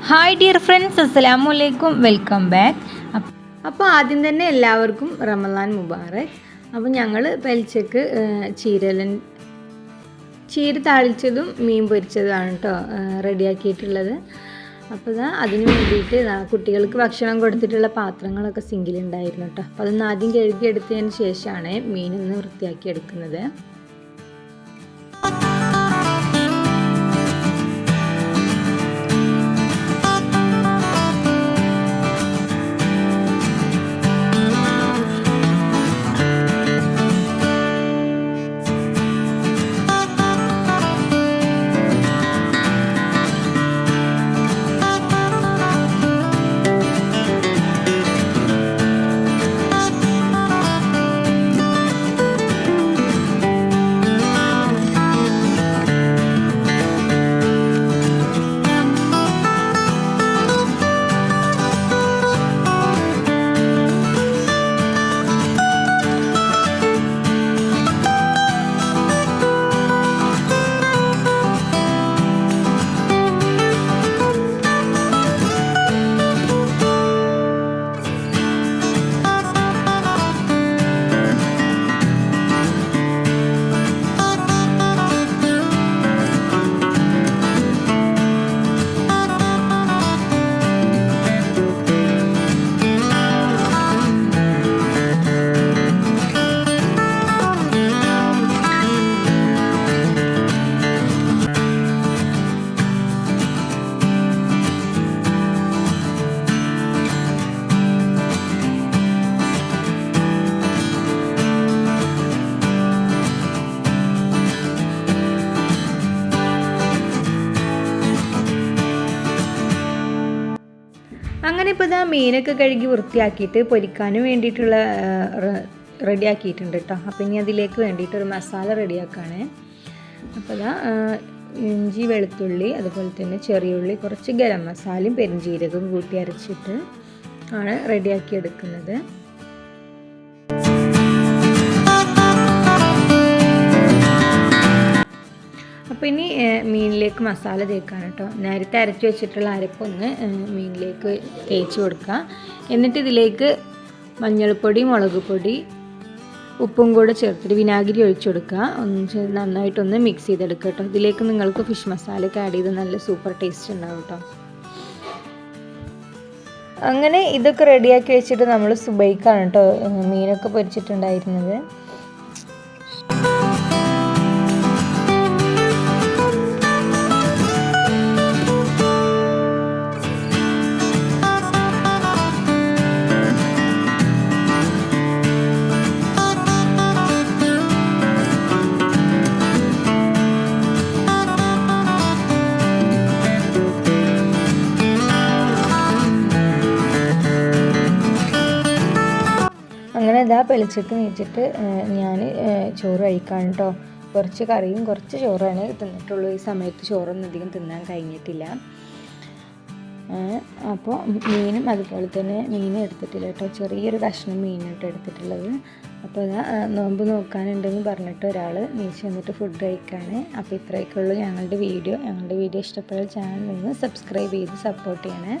Hi dear friends, അസ്സലാമു അലൈക്കും, welcome back. അപ്പോൾ ആദ്യം തന്നെ എല്ലാവർക്കും റമദാൻ മുബാറക്. അപ്പോൾ ഞങ്ങൾ പെൽച്ചക്ക് ചീര താളിച്ചതും മീൻ പൊരിച്ചതുമാണ് കേട്ടോ റെഡിയാക്കിയിട്ടുള്ളത്. അപ്പോൾ അതിന് വേണ്ടിയിട്ട് കുട്ടികൾക്ക് ഭക്ഷണം കൊടുത്തിട്ടുള്ള പാത്രങ്ങളൊക്കെ സിങ്കിലുണ്ടായിരുന്നു കേട്ടോ. അപ്പോൾ അതൊന്ന് ആദ്യം കഴുകിയെടുത്തതിന് ശേഷമാണ് മീനൊന്ന് വൃത്തിയാക്കി എടുക്കുന്നത്. അങ്ങനെ ഇപ്പോൾ മീനൊക്കെ കഴുകി വൃത്തിയാക്കിയിട്ട് പൊരിക്കാനും വേണ്ടിയിട്ടുള്ള റെഡിയാക്കിയിട്ടുണ്ട് കേട്ടോ. അപ്പോൾ ഇനി അതിലേക്ക് വേണ്ടിയിട്ടൊരു മസാല റെഡിയാക്കുകയാണ്. അപ്പോൾ ഇഞ്ചി, വെളുത്തുള്ളി, അതുപോലെ തന്നെ ചെറിയുള്ളി, കുറച്ച് ഗരം മസാലയും പെരുംജീരകവും കൂട്ടി അരച്ചിട്ട് ആണ് റെഡിയാക്കി എടുക്കുന്നത്. അപ്പോൾ ഇനി മീനിലേക്ക് മസാല തേക്കാണ് കേട്ടോ. നേരത്തെ അരച്ച് വെച്ചിട്ടുള്ള അരപ്പൊന്ന് മീനിലേക്ക് തേച്ച് കൊടുക്കുക. എന്നിട്ട് ഇതിലേക്ക് മഞ്ഞൾപ്പൊടി, മുളക് പൊടി, ഉപ്പും കൂടെ ചേർത്തിട്ട് വിനാഗിരി ഒഴിച്ചു കൊടുക്കുക. ഒന്ന് നന്നായിട്ടൊന്ന് മിക്സ് ചെയ്തെടുക്കുക കേട്ടോ. ഇതിലേക്ക് നിങ്ങൾക്ക് ഫിഷ് മസാലയൊക്കെ ആഡ് ചെയ്ത് നല്ല സൂപ്പർ ടേസ്റ്റ് ഉണ്ടാവും കേട്ടോ. അങ്ങനെ ഇതൊക്കെ റെഡിയാക്കി വെച്ചിട്ട് നമ്മൾ സുബൈക്കാണ് കേട്ടോ മീനൊക്കെ പൊരിച്ചിട്ടുണ്ടായിരുന്നത്. അങ്ങനെ പെലിച്ചക്ക് നീച്ചിട്ട് ഞാൻ ചോറ് കഴിക്കാൻ കേട്ടോ. കുറച്ച് കറിയും കുറച്ച് ചോറാണ് തിന്നിട്ടുള്ളൂ. ഈ സമയത്ത് ചോറൊന്നും അധികം തിന്നാൻ കഴിഞ്ഞിട്ടില്ല. അപ്പോൾ മീനും അതുപോലെ തന്നെ മീനും എടുത്തിട്ടില്ല കേട്ടോ. ചെറിയൊരു കഷ്ണം മീനായിട്ട് എടുത്തിട്ടുള്ളത്. അപ്പോൾ നോമ്പ് നോക്കാനുണ്ടെന്ന് പറഞ്ഞിട്ട് ഒരാൾ നീച്ച് വന്നിട്ട് ഫുഡ് കഴിക്കുകയാണ്. അപ്പോൾ ഇത്രയൊക്കെ ഉള്ളൂ ഞങ്ങളുടെ വീഡിയോ. ഇഷ്ടപ്പെട്ടാൽ ചാനൽ ഒന്ന് സബ്സ്ക്രൈബ് ചെയ്ത് സപ്പോർട്ട് ചെയ്യണേ.